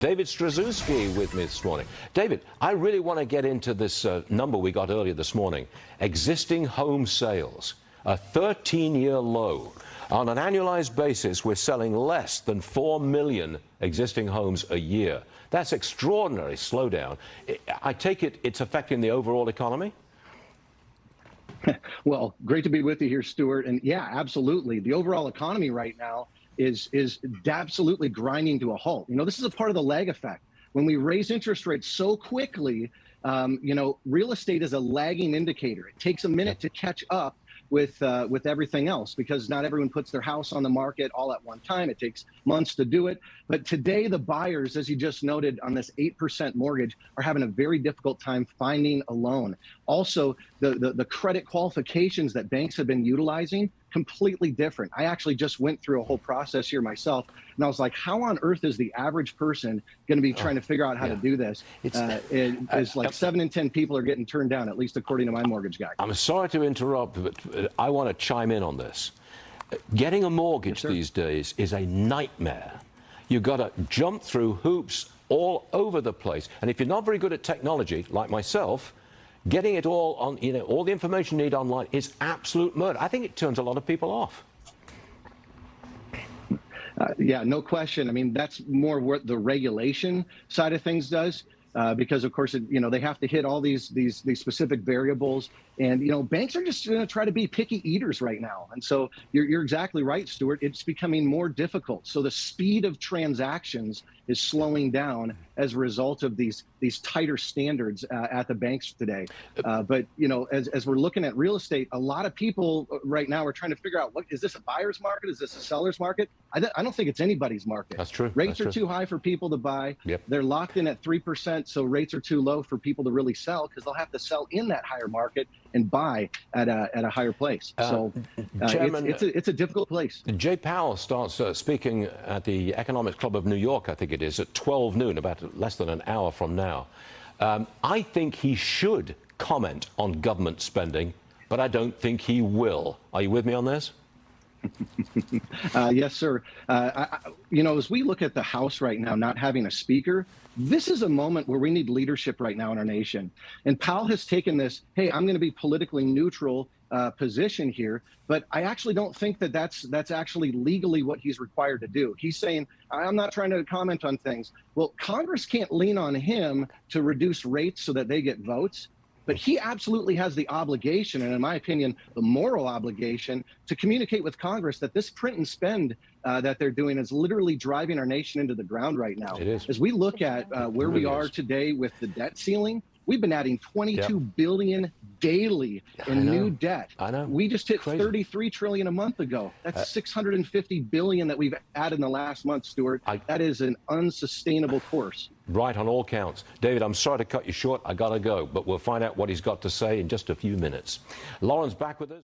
David Stryzewski with me this morning. David, I really want to get into this number we got earlier this morning. Existing home sales, a 13-year low. On an annualized basis, we're selling less than 4 million existing homes a year. That's extraordinary slowdown. I take it it's affecting the overall economy? Well, great to be with you here, Stuart. And yeah, absolutely. The overall economy right now is absolutely grinding to a halt. You know, this is a part of the lag effect. When we raise interest rates so quickly, real estate is a lagging indicator. It takes a minute to catch up with everything else, because not everyone puts their house on the market all at one time. It takes months to do it. But today, the buyers, as you just noted, on this 8% mortgage are having a very difficult time finding a loan. Also, the credit qualifications that banks have been utilizing, completely different. I actually just went through a whole process here myself, and I was like, how on earth is the average person going to be trying to figure out how to do this? It's like 7 in 10 people are getting turned down, at least according to my mortgage guy. I'm sorry to interrupt, but I want to chime in on this. Getting a mortgage these days is a nightmare. You've got to jump through hoops all over the place. And if you're not very good at technology, like myself, getting it all on, all the information you need online is absolute murder. I think it turns a lot of people off. Yeah, no question. I mean, that's more what the regulation side of things does. Because of course, they have to hit all these specific variables, and banks are just going to try to be picky eaters right now. And so you're exactly right, Stuart. It's becoming more difficult. So the speed of transactions is slowing down as a result of these tighter standards at the banks today. But as we're looking at real estate, a lot of people right now are trying to figure out, what is this, a buyer's market? Is this a seller's market? I don't think it's anybody's market. That's true. Rates are too high for people to buy. Yep. They're locked in at 3%. So rates are too low for people to really sell, because they'll have to sell in that higher market and buy at a higher place. So Chairman, it's a difficult place. Jay Powell starts speaking at the Economics Club of New York, I think it is, at 12 noon, about less than an hour from now. I think he should comment on government spending, but I don't think he will. Are you with me on this? Yes, sir. As we look at the House right now not having a speaker, this is a moment where we need leadership right now in our nation. And Powell has taken this, hey, I'm going to be politically neutral position here, but I actually don't think that that's actually legally what he's required to do. He's saying, I'm not trying to comment on things. Well, Congress can't lean on him to reduce rates so that they get votes. But he absolutely has the obligation, and in my opinion, the moral obligation, to communicate with Congress that this print and spend that they're doing is literally driving our nation into the ground right now. It is. As we look at where we are today with the debt ceiling, we've been adding $22 billion daily in new debt. I know. We just hit $33 trillion a month ago. That's $650 billion that we've added in the last month, Stuart. That is an unsustainable course. Right on all counts. David, I'm sorry to cut you short. I got to go, but we'll find out what he's got to say in just a few minutes. Lauren's back with us.